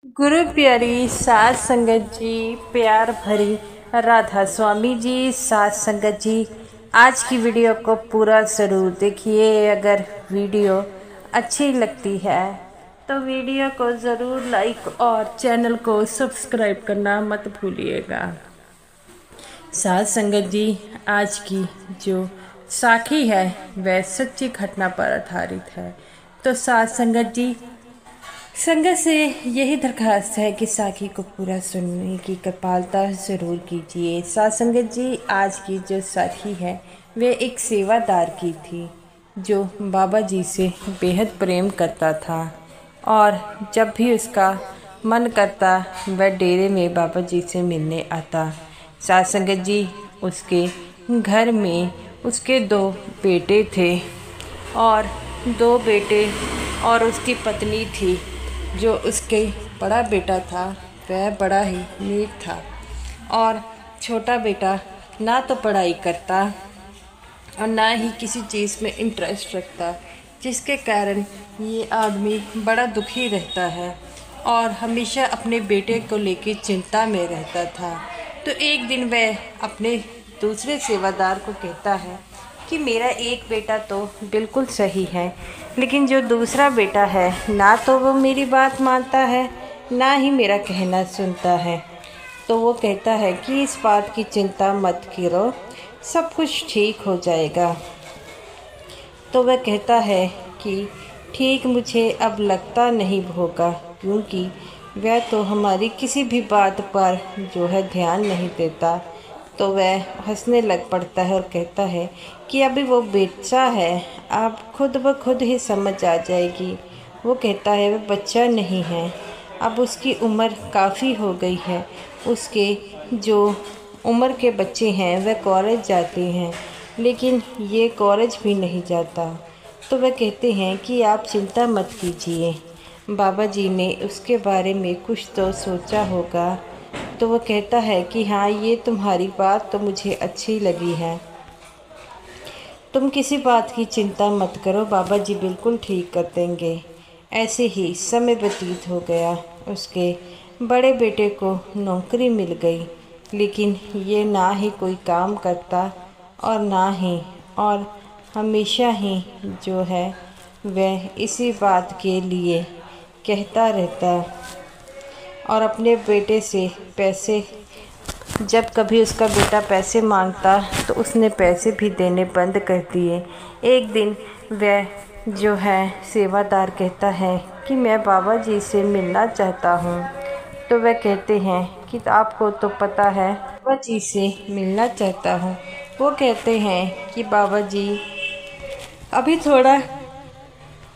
गुरु प्यारी सात संगत जी, प्यार भरी राधा स्वामी जी, सात संगत जी, आज की वीडियो को पूरा ज़रूर देखिए। अगर वीडियो अच्छी लगती है तो वीडियो को ज़रूर लाइक और चैनल को सब्सक्राइब करना मत भूलिएगा। सात संगत जी, आज की जो साखी है वह सच्ची घटना पर आधारित है। तो सात संगत जी, संगत से यही दरखास्त है कि साखी को पूरा सुनने की कृपालता ज़रूर कीजिए। सात संगत जी, आज की जो साखी है वह एक सेवादार की थी जो बाबा जी से बेहद प्रेम करता था और जब भी उसका मन करता वह डेरे में बाबा जी से मिलने आता। सात संगत जी, उसके घर में उसके दो बेटे थे और दो बेटे और उसकी पत्नी थी। जो उसके बड़ा बेटा था वह बड़ा ही नीक था और छोटा बेटा ना तो पढ़ाई करता और ना ही किसी चीज़ में इंटरेस्ट रखता, जिसके कारण ये आदमी बड़ा दुखी रहता है और हमेशा अपने बेटे को लेकर चिंता में रहता था। तो एक दिन वह अपने दूसरे सेवादार को कहता है कि मेरा एक बेटा तो बिल्कुल सही है, लेकिन जो दूसरा बेटा है ना तो वो मेरी बात मानता है ना ही मेरा कहना सुनता है। तो वो कहता है कि इस बात की चिंता मत करो, सब कुछ ठीक हो जाएगा। तो वह कहता है कि ठीक मुझे अब लगता नहीं होगा, क्योंकि वह तो हमारी किसी भी बात पर जो है ध्यान नहीं देता। तो वह हंसने लग पड़ता है और कहता है कि अभी वो बच्चा है, आप खुद ब खुद ही समझ आ जाएगी। वो कहता है वह बच्चा नहीं है, अब उसकी उम्र काफ़ी हो गई है। उसके जो उम्र के बच्चे हैं वह कॉलेज जाते हैं, लेकिन ये कॉलेज भी नहीं जाता। तो वह कहते हैं कि आप चिंता मत कीजिए, बाबा जी ने उसके बारे में कुछ तो सोचा होगा। तो वो कहता है कि हाँ, ये तुम्हारी बात तो मुझे अच्छी लगी है, तुम किसी बात की चिंता मत करो, बाबा जी बिल्कुल ठीक कर देंगे। ऐसे ही समय व्यतीत हो गया। उसके बड़े बेटे को नौकरी मिल गई, लेकिन ये ना ही कोई काम करता और ना ही और हमेशा ही जो है वह इसी बात के लिए कहता रहता और अपने बेटे से पैसे, जब कभी उसका बेटा पैसे मांगता तो उसने पैसे भी देने बंद कर दिए। एक दिन वह जो है सेवादार कहता है कि मैं बाबा जी से मिलना चाहता हूँ। तो वह कहते हैं कि आपको तो पता है बाबा जी से मिलना चाहता हूँ। वो कहते हैं कि बाबा जी अभी थोड़ा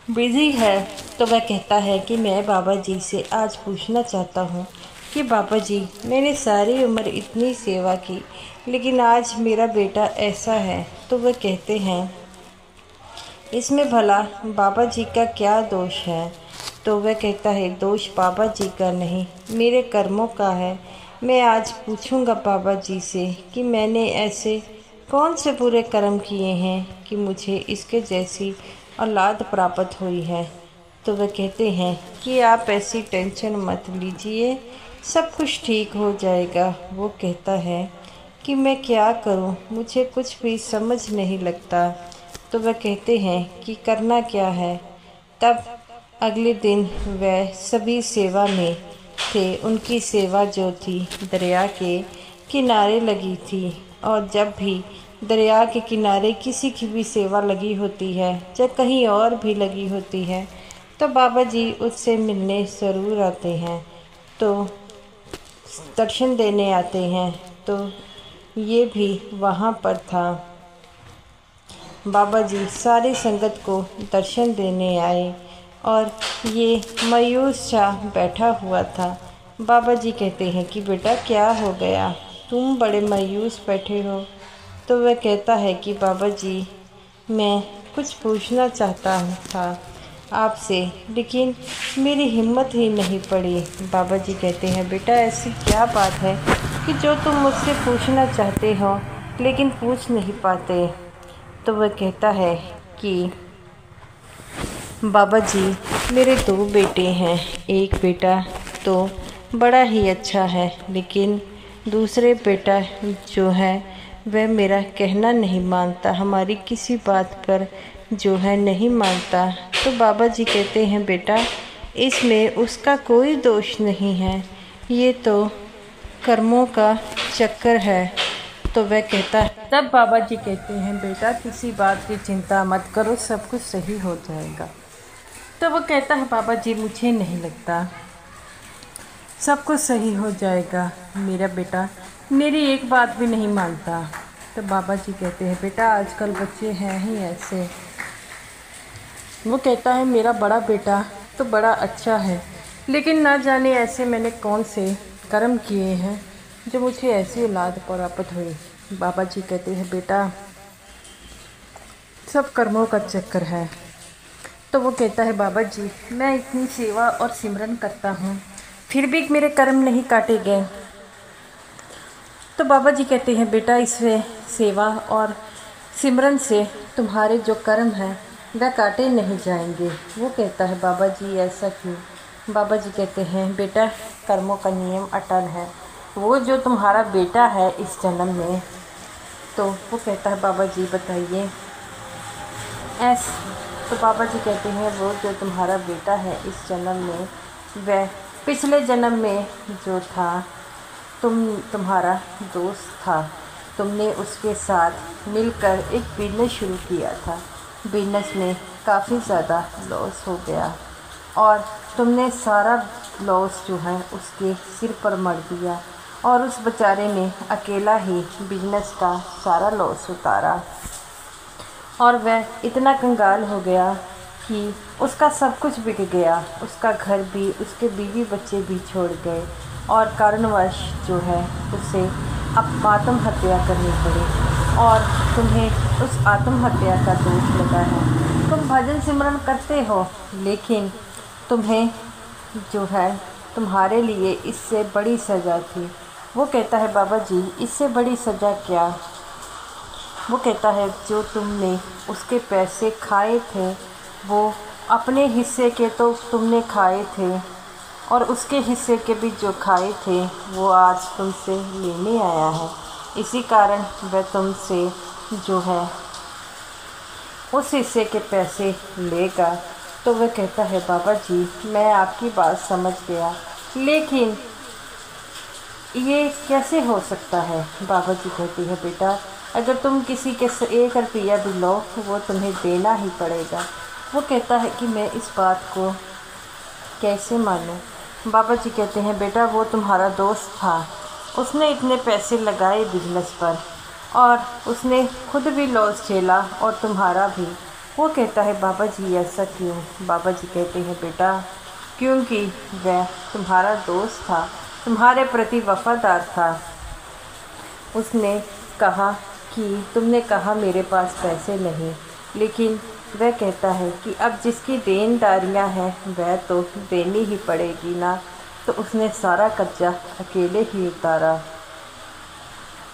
बिज़ी है। तो वह कहता है कि मैं बाबा जी से आज पूछना चाहता हूँ कि बाबा जी, मैंने सारी उम्र इतनी सेवा की, लेकिन आज मेरा बेटा ऐसा है। तो वह कहते हैं इसमें भला बाबा जी का क्या दोष है। तो वह कहता है दोष बाबा जी का नहीं, मेरे कर्मों का है। मैं आज पूछूंगा बाबा जी से कि मैंने ऐसे कौन से बुरे कर्म किए हैं कि मुझे इसके जैसी औलाद प्राप्त हुई है। तो वह कहते हैं कि आप ऐसी टेंशन मत लीजिए, सब कुछ ठीक हो जाएगा। वो कहता है कि मैं क्या करूं, मुझे कुछ भी समझ नहीं लगता। तो वह कहते हैं कि करना क्या है। तब अगले दिन वह सभी सेवा में थे। उनकी सेवा जो थी दरिया के किनारे लगी थी, और जब भी दरिया के किनारे किसी की भी सेवा लगी होती है, चाहे कहीं और भी लगी होती है, तो बाबा जी उससे मिलने ज़रूर आते हैं, तो दर्शन देने आते हैं। तो ये भी वहाँ पर था। बाबा जी सारी संगत को दर्शन देने आए और ये मायूस सा बैठा हुआ था। बाबा जी कहते हैं कि बेटा क्या हो गया, तुम बड़े मायूस बैठे हो। तो वह कहता है कि बाबा जी, मैं कुछ पूछना चाहता था आपसे, लेकिन मेरी हिम्मत ही नहीं पड़ी। बाबा जी कहते हैं बेटा ऐसी क्या बात है कि जो तुम मुझसे पूछना चाहते हो लेकिन पूछ नहीं पाते। तो वह कहता है कि बाबा जी, मेरे दो बेटे हैं, एक बेटा तो बड़ा ही अच्छा है, लेकिन दूसरे बेटा जो है वह मेरा कहना नहीं मानता, हमारी किसी बात पर जो है नहीं मानता। तो बाबा जी कहते हैं बेटा इसमें उसका कोई दोष नहीं है, ये तो कर्मों का चक्कर है। तो वह कहता है, तब बाबा जी कहते हैं बेटा किसी बात की चिंता मत करो, सब कुछ सही हो जाएगा। तो वो कहता है बाबा जी मुझे नहीं लगता सब कुछ सही हो जाएगा, मेरा बेटा मेरी एक बात भी नहीं मानता। तो बाबा जी कहते हैं बेटा आजकल बच्चे हैं ही ऐसे। वो कहता है मेरा बड़ा बेटा तो बड़ा अच्छा है, लेकिन ना जाने ऐसे मैंने कौन से कर्म किए हैं जो मुझे ऐसी औलाद प्राप्त हुई। बाबा जी कहते हैं बेटा सब कर्मों का चक्कर है। तो वो कहता है बाबा जी मैं इतनी सेवा और सिमरन करता हूँ फिर भी मेरे कर्म नहीं काटे गए। तो बाबा जी कहते हैं बेटा इससे सेवा और सिमरन से तुम्हारे जो कर्म हैं वह काटे नहीं जाएंगे। वो कहता है बाबा जी ऐसा क्यों? बाबा जी कहते हैं बेटा कर्मों का नियम अटल है, वो जो तुम्हारा बेटा है इस जन्म में। तो वो कहता है बाबा जी बताइए तो बाबा जी कहते हैं वो जो तुम्हारा बेटा है इस जन्म में वह पिछले जन्म में जो था तुम्हारा दोस्त था, तुमने उसके साथ मिलकर एक बिजनेस शुरू किया था। बिजनेस में काफ़ी ज़्यादा लॉस हो गया और तुमने सारा लॉस जो है उसके सिर पर मर दिया और उस बेचारे ने अकेला ही बिजनेस का सारा लॉस उतारा और वह इतना कंगाल हो गया कि उसका सब कुछ बिक गया, उसका घर भी, उसके बीवी बच्चे भी छोड़ गए और कारणवश जो है उसे अब आत्महत्या करनी पड़ी और तुम्हें उस आत्महत्या का दोष लगा है। तुम भजन सिमरन करते हो लेकिन तुम्हें जो है तुम्हारे लिए इससे बड़ी सज़ा थी। वो कहता है बाबा जी इससे बड़ी सज़ा क्या? वो कहता है जो तुमने उसके पैसे खाए थे वो अपने हिस्से के तो तुमने खाए थे और उसके हिस्से के भी जो खाए थे वो आज तुमसे लेने आया है, इसी कारण वह तुमसे जो है उस हिस्से के पैसे लेगा। तो वह कहता है बाबा जी मैं आपकी बात समझ गया, लेकिन ये कैसे हो सकता है? बाबा जी कहती है बेटा अगर तुम किसी के 1 रुपया भी लो वो तुम्हें देना ही पड़ेगा। वो कहता है कि मैं इस बात को कैसे मानूं? बाबा जी कहते हैं बेटा वो तुम्हारा दोस्त था, उसने इतने पैसे लगाए बिजनेस पर और उसने खुद भी लॉस झेला और तुम्हारा भी। वो कहता है बाबा जी ऐसा क्यों? बाबा जी कहते हैं बेटा क्योंकि वह तुम्हारा दोस्त था, तुम्हारे प्रति वफादार था। उसने कहा कि तुमने कहा मेरे पास पैसे नहीं, लेकिन वह कहता है कि अब जिसकी देनदारियां हैं वह तो देनी ही पड़ेगी ना। तो उसने सारा कर्जा अकेले ही उतारा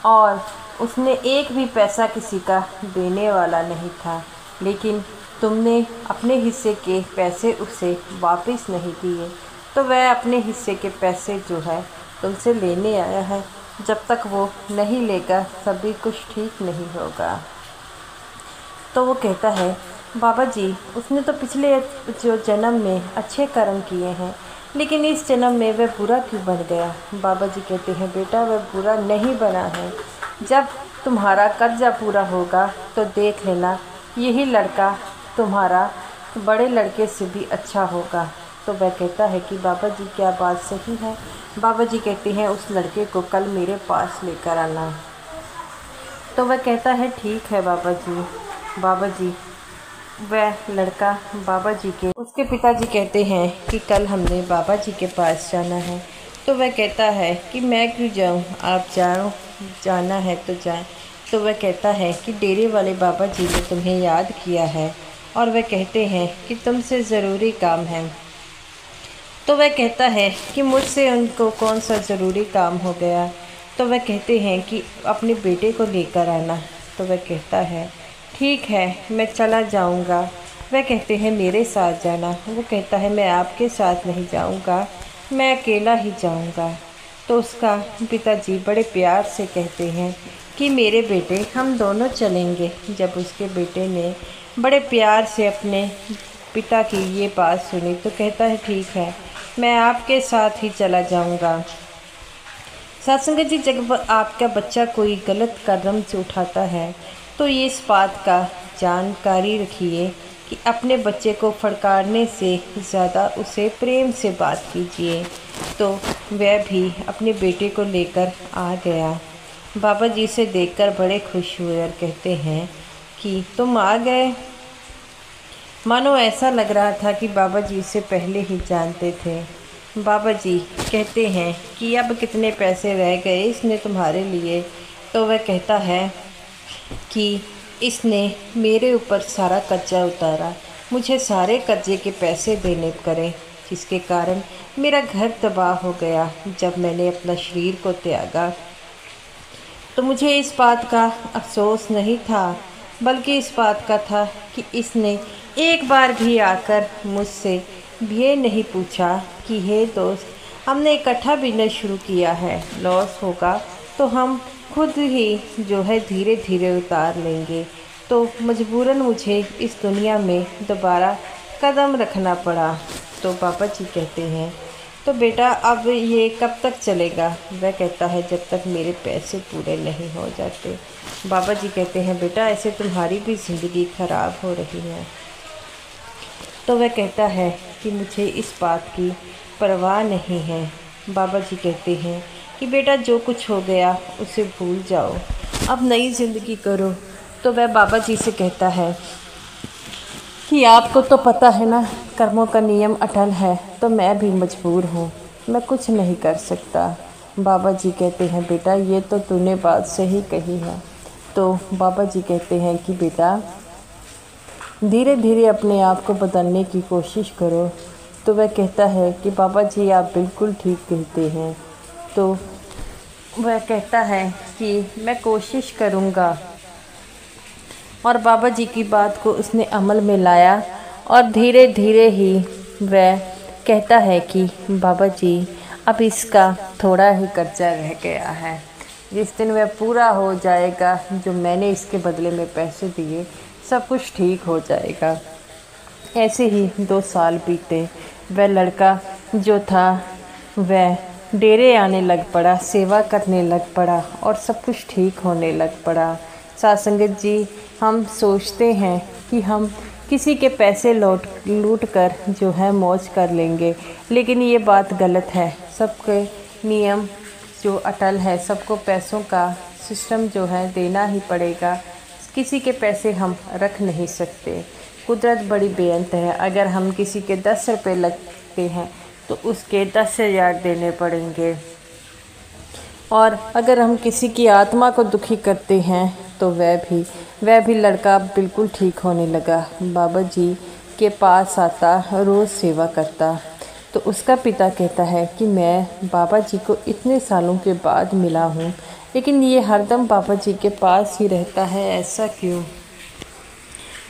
और उसने एक भी पैसा किसी का देने वाला नहीं था, लेकिन तुमने अपने हिस्से के पैसे उसे वापस नहीं दिए, तो वह अपने हिस्से के पैसे जो है तुमसे लेने आया है। जब तक वो नहीं लेगा सभी कुछ ठीक नहीं होगा। तो वो कहता है बाबा जी उसने तो पिछले जो जन्म में अच्छे कर्म किए हैं, लेकिन इस जन्म में वह बुरा क्यों बन गया? बाबा जी कहते हैं बेटा वह बुरा नहीं बना है, जब तुम्हारा कर्जा पूरा होगा तो देख लेना यही लड़का तुम्हारा बड़े लड़के से भी अच्छा होगा। तो वह कहता है कि बाबा जी क्या बात सही है? बाबा जी कहते हैं उस लड़के को कल मेरे पास लेकर आना। तो वह कहता है ठीक है बाबा जी। बाबा जी वह लड़का बाबा जी के उसके पिताजी कहते हैं कि कल हमने बाबा जी के पास जाना है। तो वह कहता है कि मैं क्यों जाऊं, आप जाओ, जाना है तो जाए। तो वह कहता है कि डेरे वाले बाबा जी ने तुम्हें याद किया है और वह कहते हैं कि तुमसे ज़रूरी काम है। तो वह कहता है कि मुझसे उनको कौन सा ज़रूरी काम हो गया? तो वह कहते हैं कि अपने बेटे को लेकर आना। तो वह कहता है ठीक है मैं चला जाऊंगा। वह कहते हैं मेरे साथ जाना। वो कहता है मैं आपके साथ नहीं जाऊंगा, मैं अकेला ही जाऊंगा। तो उसका पिताजी बड़े प्यार से कहते हैं कि मेरे बेटे हम दोनों चलेंगे। जब उसके बेटे ने बड़े प्यार से अपने पिता की ये बात सुनी तो कहता है ठीक है, मैं आपके साथ ही चला जाऊंगा। सत्संग जी, जब आपका बच्चा कोई गलत कदम से उठाता है तो ये इस बात का जानकारी रखिए कि अपने बच्चे को फटकारने से ज़्यादा उसे प्रेम से बात कीजिए। तो वह भी अपने बेटे को लेकर आ गया। बाबा जी से देखकर बड़े खुश हुए और कहते हैं कि तुम आ गए। मानो ऐसा लग रहा था कि बाबा जी इसे पहले ही जानते थे। बाबा जी कहते हैं कि अब कितने पैसे रह गए इसने तुम्हारे लिए। तो वह कहता है कि इसने मेरे ऊपर सारा कर्जा उतारा, मुझे सारे कर्जे के पैसे देने पड़े, जिसके कारण मेरा घर तबाह हो गया। जब मैंने अपना शरीर को त्यागा तो मुझे इस बात का अफसोस नहीं था, बल्कि इस बात का था कि इसने एक बार भी आकर मुझसे ये नहीं पूछा कि हे दोस्त, हमने इकट्ठा बिजनेस शुरू किया है, लॉस होगा तो हम खुद ही जो है धीरे धीरे उतार लेंगे। तो मजबूरन मुझे इस दुनिया में दोबारा कदम रखना पड़ा। तो बाबा जी कहते हैं तो बेटा अब ये कब तक चलेगा? वह कहता है जब तक मेरे पैसे पूरे नहीं हो जाते। बाबा जी कहते हैं बेटा ऐसे तुम्हारी भी ज़िंदगी ख़राब हो रही है। तो वह कहता है कि मुझे इस बात की परवाह नहीं है। बाबा जी कहते हैं कि बेटा जो कुछ हो गया उसे भूल जाओ, अब नई ज़िंदगी करो। तो वह बाबा जी से कहता है कि आपको तो पता है ना, कर्मों का नियम अटल है, तो मैं भी मजबूर हूँ, मैं कुछ नहीं कर सकता। बाबा जी कहते हैं बेटा ये तो तूने बात सही कही है। तो बाबा जी कहते हैं कि बेटा धीरे धीरे अपने आप को बदलने की कोशिश करो। तो वह कहता है कि बाबा जी आप बिल्कुल ठीक कहते हैं। तो वह कहता है कि मैं कोशिश करूँगा। और बाबा जी की बात को उसने अमल में लाया और धीरे धीरे ही वह कहता है कि बाबा जी अब इसका थोड़ा ही कर्जा रह गया है, जिस दिन वह पूरा हो जाएगा, जो मैंने इसके बदले में पैसे दिए, सब कुछ ठीक हो जाएगा। ऐसे ही 2 साल बीते। वह लड़का जो था वह डेरे आने लग पड़ा, सेवा करने लग पड़ा और सब कुछ ठीक होने लग पड़ा। साथ संगत जी, हम सोचते हैं कि हम किसी के पैसे लूट कर जो है मौज कर लेंगे, लेकिन ये बात गलत है। सबके नियम जो अटल है, सबको पैसों का सिस्टम जो है देना ही पड़ेगा। किसी के पैसे हम रख नहीं सकते। कुदरत बड़ी बेअंत है। अगर हम किसी के 10 रुपये लगते हैं तो उसके 10,000 देने पड़ेंगे। और अगर हम किसी की आत्मा को दुखी करते हैं तो वह भी लड़का बिल्कुल ठीक होने लगा। बाबा जी के पास आता, रोज़ सेवा करता। तो उसका पिता कहता है कि मैं बाबा जी को इतने सालों के बाद मिला हूँ, लेकिन ये हरदम बाबा जी के पास ही रहता है, ऐसा क्यों?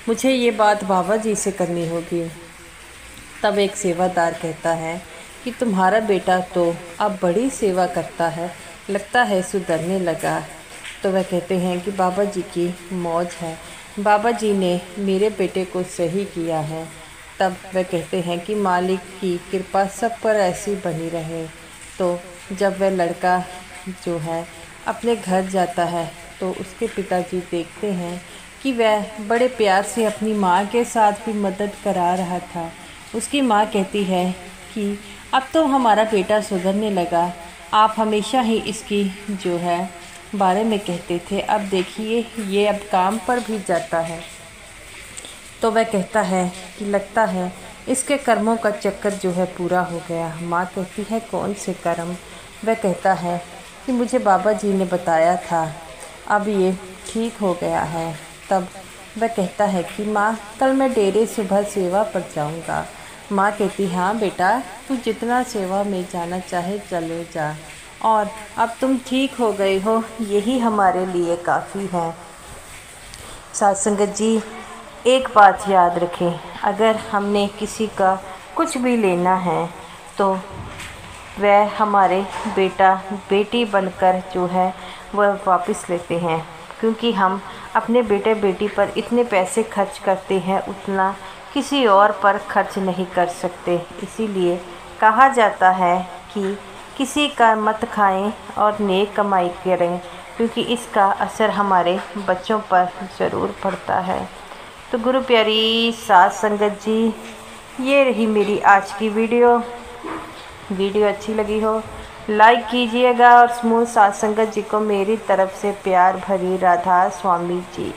मुझे ये बात बाबा जी से करनी होगी। तब एक सेवादार कहता है कि तुम्हारा बेटा तो अब बड़ी सेवा करता है, लगता है सुधरने लगा। तो वह कहते हैं कि बाबा जी की मौज है, बाबा जी ने मेरे बेटे को सही किया है। तब वह कहते हैं कि मालिक की कृपा सब पर ऐसी बनी रहे। तो जब वह लड़का जो है अपने घर जाता है तो उसके पिताजी देखते हैं कि वह बड़े प्यार से अपनी माँ के साथ भी मदद करा रहा था। उसकी माँ कहती है कि अब तो हमारा बेटा सुधरने लगा, आप हमेशा ही इसकी जो है बारे में कहते थे, अब देखिए ये अब काम पर भी जाता है। तो वह कहता है कि लगता है इसके कर्मों का चक्कर जो है पूरा हो गया। माँ कहती है कौन से कर्म? वह कहता है कि मुझे बाबा जी ने बताया था, अब ये ठीक हो गया है। तब वह कहता है कि माँ कल मैं डेरे सुबह सेवा पर जाऊँगा। माँ कहती हाँ बेटा, तू जितना सेवा में जाना चाहे चले जा, और अब तुम ठीक हो गए हो, यही हमारे लिए काफ़ी है। साथ संगत जी, एक बात याद रखें, अगर हमने किसी का कुछ भी लेना है तो वह हमारे बेटा बेटी बनकर जो है वह वापस लेते हैं, क्योंकि हम अपने बेटे बेटी पर इतने पैसे खर्च करते हैं उतना किसी और पर खर्च नहीं कर सकते। इसीलिए कहा जाता है कि किसी का मत खाएं और नेक कमाई करें, क्योंकि इसका असर हमारे बच्चों पर ज़रूर पड़ता है। तो गुरु प्यारी साध संगत जी, ये रही मेरी आज की वीडियो अच्छी लगी हो लाइक कीजिएगा और समूह साध संगत जी को मेरी तरफ से प्यार भरी राधा स्वामी जी।